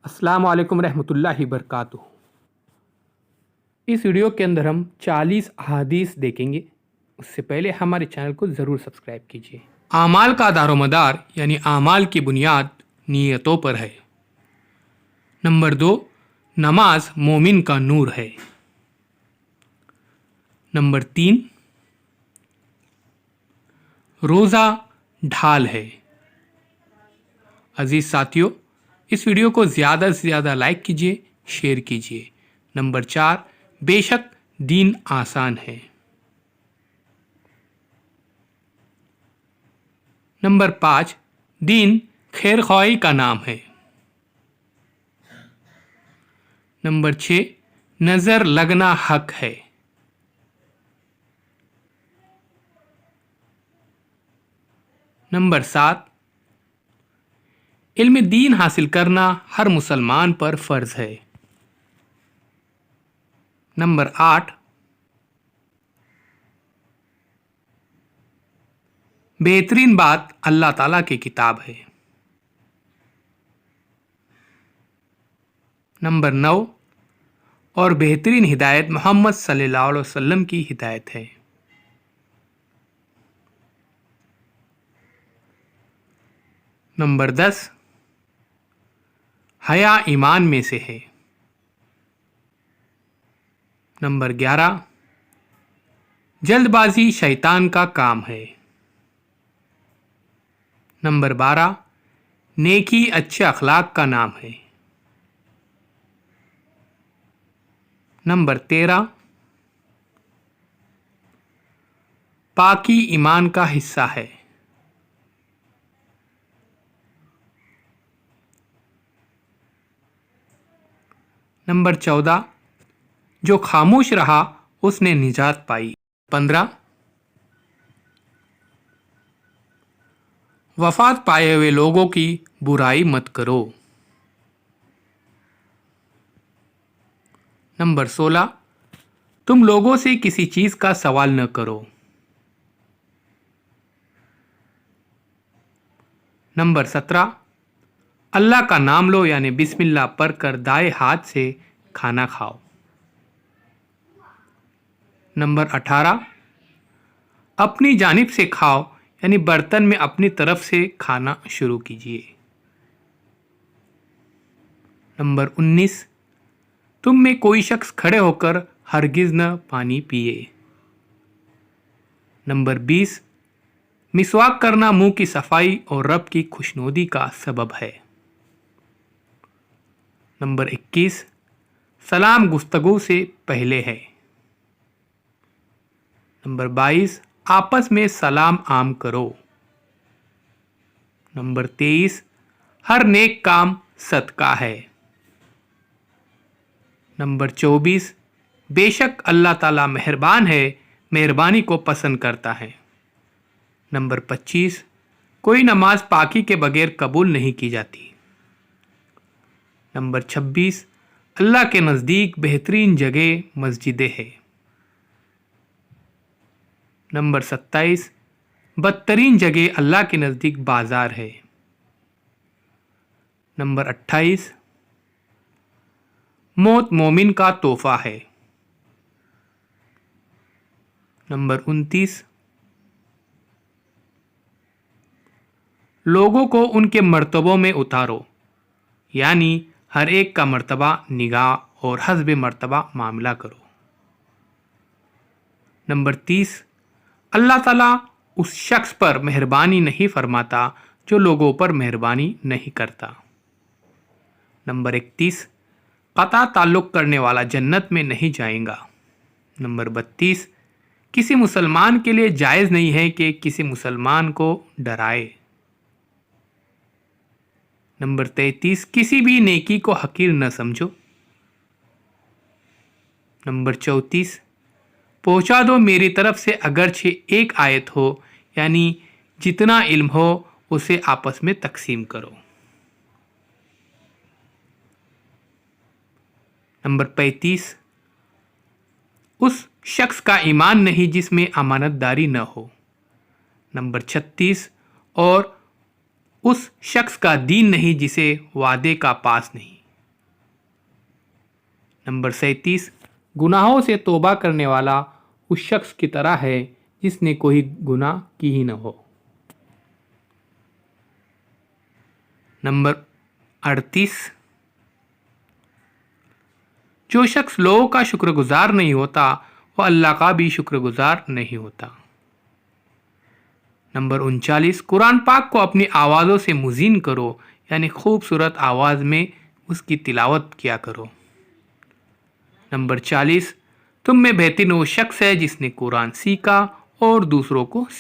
अस्सलाम वालेकुम रहमतुल्लाहि वबरकातुहू। इस वीडियो के अंदर हम 40 अहादीस देखेंगे। उससे पहले हमारे चैनल को ज़रूर सब्सक्राइब कीजिए। आमाल का दारोमदार यानी आमाल की बुनियाद नीयतों पर है। नंबर 2, नमाज मोमिन का नूर है। नंबर 3, रोज़ा ढाल है। अजीज़ साथियों, इस वीडियो को ज़्यादा से ज़्यादा लाइक कीजिए, शेयर कीजिए। नंबर 4, बेशक दीन आसान है। नंबर 5, दीन खैर ख्वाही का नाम है। नंबर 6, नज़र लगना हक है। नंबर 7, इल्म दीन हासिल करना हर मुसलमान पर फ़र्ज़ है। नंबर 8, बेहतरीन बात अल्लाह ताला की किताब है। नंबर 9, और बेहतरीन हिदायत मोहम्मद सल्लल्लाहु अलैहि वसल्लम की हिदायत है। नंबर 10, हया ईमान में से है। नंबर 11, जल्दबाजी शैतान का काम है। नंबर 12, नेकी अच्छे अखलाक का नाम है। नंबर 13, पाकी ईमान का हिस्सा है। नंबर 14, जो खामोश रहा उसने निजात पाई। 15, वफात पाए हुए लोगों की बुराई मत करो। नंबर 16, तुम लोगों से किसी चीज़ का सवाल न करो। नंबर 17, अल्लाह का नाम लो यानी बिस्मिल्लाह पढ़कर दाएं हाथ से खाना खाओ। नंबर 18, अपनी जानिब से खाओ यानी बर्तन में अपनी तरफ से खाना शुरू कीजिए। नंबर 19, तुम में कोई शख्स खड़े होकर हरगिज़ न पानी पिए। नंबर 20, मिसवाक करना मुंह की सफाई और रब की खुशनुदी का सबब है। नंबर 21, सलाम गुफ्तगू से पहले है। नंबर 22, आपस में सलाम आम करो। नंबर 23, हर नेक काम सदका है। नंबर 24, बेशक अल्लाह ताला मेहरबान है, मेहरबानी को पसंद करता है। नंबर 25, कोई नमाज पाकी के बगैर कबूल नहीं की जाती। नंबर 26, अल्लाह के नज़दीक बेहतरीन जगह मस्जिदें हैं। नंबर 27, बदतरीन जगह अल्लाह के नज़दीक बाजार है। नंबर 28, मौत मोमिन का तोहफा है। नंबर 29, लोगों को उनके मर्तबों में उतारो यानी हर एक का मर्तबा निगाह और हस्ब मर्तबा मामला करो। नंबर 30, अल्लाह ताला उस शख्स पर मेहरबानी नहीं फरमाता जो लोगों पर मेहरबानी नहीं करता। नंबर 31, कता ताल्लुक़ करने वाला जन्नत में नहीं जाएगा। नंबर 32, किसी मुसलमान के लिए जायज़ नहीं है कि किसी मुसलमान को डराए। नंबर 33, किसी भी नेकी को हकीर न समझो। नंबर 34, पहुँचा दो मेरी तरफ से अगरचे एक आयत हो यानी जितना इल्म हो उसे आपस में तकसीम करो। नंबर 35, उस शख्स का ईमान नहीं जिसमें अमानतदारी न हो। नंबर 36, और उस शख्स का दीन नहीं जिसे वादे का पास नहीं। نمبر 37 گناہوں سے توبہ کرنے والا اس شخص کی طرح ہے جس نے کوئی گناہ کی ہی نہ ہو۔ نمبر 38 جو شخص لوگوں کا شکر گزار نہیں ہوتا وہ اللہ کا بھی شکر گزار نہیں ہوتا۔ نمبر 39 قرآن پاک کو اپنی آوازوں سے مزین کرو، یعنی خوبصورت آواز میں اس کی تلاوت کیا کرو۔ نمبر 40 تم میں بہترین وہ شخص ہے جس نے قرآن سیکھا اور دوسروں کو سیکھا۔